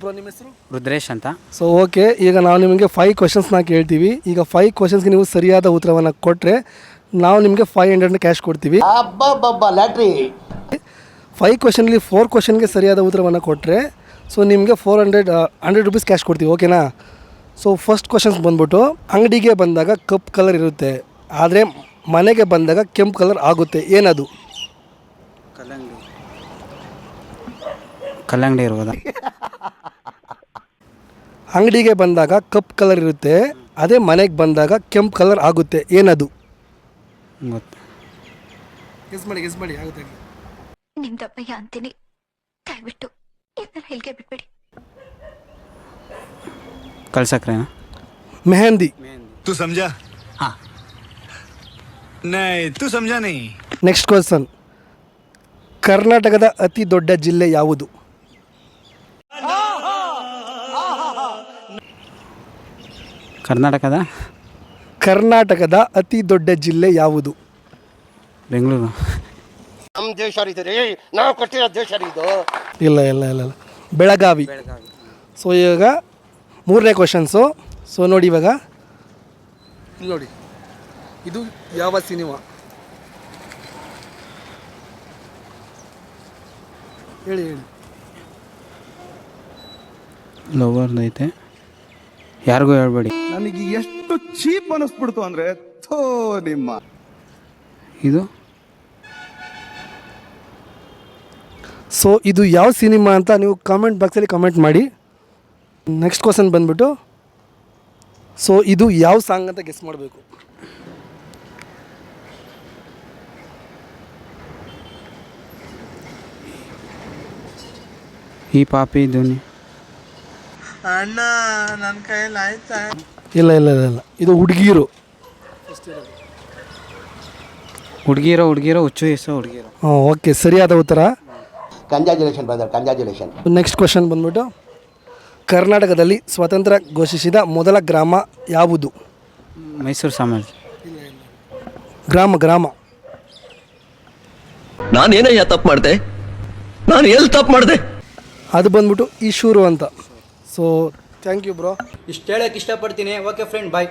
Bro ನಿಮ್ಮ ಹೆಸರು? ರುದ್ರೇಶ್ ಅಂತ. ಸೊ ಓಕೆ, ಈಗ ನಾವು ನಿಮಗೆ 5 ಕ್ವಶನ್ಸ್ನ ಕೇಳ್ತೀವಿ. ಈಗ 5 ಕ್ವಶನ್ಸ್ಗೆ ನೀವು ಸರಿಯಾದ ಉತ್ತರವನ್ನು ಕೊಟ್ಟರೆ ನಾವು ನಿಮಗೆ 500 ಕ್ಯಾಶ್ ಕೊಡ್ತೀವಿ. ಲ್ಯಾಟ್ರಿ 5 ಕ್ವಶನ್ಲಿ 4 ಕ್ವಶನ್ಗೆ ಸರಿಯಾದ ಉತ್ತರವನ್ನು ಕೊಟ್ಟರೆ ಸೊ ನಿಮಗೆ 100 ರುಪೀಸ್ ಕ್ಯಾಶ್ ಕೊಡ್ತೀವಿ. ಓಕೆನಾ? ಸೊ ಫಸ್ಟ್ ಕ್ವಶನ್ಸ್ ಬಂದ್ಬಿಟ್ಟು, ಅಂಗಡಿಗೆ ಬಂದಾಗ ಕಪ್ ಕಲರ್ ಇರುತ್ತೆ ಆದರೆ ಮನೆಗೆ ಬಂದಾಗ ಕೆಂಪು ಕಲರ್ ಆಗುತ್ತೆ, ಏನದು? ಕಲ್ಲಂಗಡಿ ಇರ್ಬೋದಾ? ಅಂಗಡಿಗೆ ಬಂದಾಗ ಕಪ್ ಕಲರ್ ಇರುತ್ತೆ ಅದೇ ಮನೆಗೆ ಬಂದಾಗ ಕೆಂಪು ಕಲರ್ ಆಗುತ್ತೆ, ಏನದು? ಗೊತ್ತು. ಗೆಸ್ ಮಾಡಿ ಆಗುತ್ತೆ. ನಿಮ್ದಪ್ಪಯ್ಯ ಅಂತೀನಿ, ದಯವಿಟ್ಟು ಇದನ್ನ ಹೇಳಿಕೆ ಬಿಟ್ಬಿಡಿ. ಕಲ್ಸಕ್ರೇನಾ? ಮೆಹಂದಿ. तू समझा? हाँ नहीं तू समझा नहीं. ನೆಕ್ಸ್ಟ್ ಕ್ವಶನ್, ಕರ್ನಾಟಕದ ಅತಿ ದೊಡ್ಡ ಜಿಲ್ಲೆ ಯಾವುದು? ಕರ್ನಾಟಕದ ಅತಿ ದೊಡ್ಡ ಜಿಲ್ಲೆ ಯಾವುದು? ಬೆಂಗಳೂರು. ನಮ್ಮ ದೇಶ ರೀ, ನಾವು ಕೊಟ್ಟಿರೋ ದೇಶ ಇದು. ಇಲ್ಲ, ಬೆಳಗಾವಿ. ಸೊ ಇವಾಗ ಮೂರನೇ ಕ್ವಶನ್ಸು. ಸೊ ನೋಡಿ, ಇವಾಗ ಇಲ್ಲಿ ನೋಡಿ, ಇದು ಯಾವ ಸಿನಿಮಾ ಹೇಳಿ? ಲವರ್ದು ಐತೆ, ಯಾರಿಗೂ ಹೇಳ್ಬೇಡಿ. ನನಗೆ ಎಷ್ಟು ಚೀಪ್ ಅನಿಸ್ಬಿಡ್ತು ಅಂದ್ರೆ ಥೋ ನಿಮ್ಮ. ಇದು ಸೊ ಇದು ಯಾವ ಸಿನಿಮಾ ಅಂತ ನೀವು ಕಾಮೆಂಟ್ ಬಾಕ್ಸಲ್ಲಿ ಕಮೆಂಟ್ ಮಾಡಿ. ನೆಕ್ಸ್ಟ್ ಕ್ವಶನ್ ಬಂದ್ಬಿಟ್ಟು, ಸೊ ಇದು ಯಾವ ಸಾಂಗ್ ಅಂತ ಗೆಸ್ ಮಾಡಬೇಕು. ಈ ಪಾಪಿ ಧ್ವನಿ. ಅಣ್ಣ ನನ್ನ ಕೈಯಲ್ಲಿ ಆಯ್ತಾ? ಇಲ್ಲ, ಇದು ಹುಡುಗಿರು. ಹುಡುಗಿರೋ ಹುಚ್ಚು ಹೆಸರು ಹುಡುಗಿರೋ. ಓಕೆ, ಸರಿಯಾದ ಉತ್ತರ. Congratulation brother, congratulation. Next question ಬಂದ್ಬಿಟ್ಟು, ಕರ್ನಾಟಕದಲ್ಲಿ ಸ್ವಾತಂತ್ರ್ಯ ಘೋಷಿಸಿದ ಮೊದಲ ಗ್ರಾಮ ಯಾವುದು? ಮೈಸೂರು ಸಾಮ್ರಾಜ್ಯ. ಗ್ರಾಮ ನಾನೇನಯ್ಯ ತಪ್ಪು ಮಾಡಿದೆ? ನಾನು ಎಲ್ಲಿ ತಪ್ಪು ಮಾಡಿದೆ? ಅದು ಬಂದ್ಬಿಟ್ಟು ಈಶೂರು ಅಂತ. So thank you bro. ಇಷ್ಟು ಹೇಳಕ್ಕೆ ಇಷ್ಟಪಡ್ತೀನಿ. ಓಕೆ ಫ್ರೆಂಡ್, ಬಾಯ್.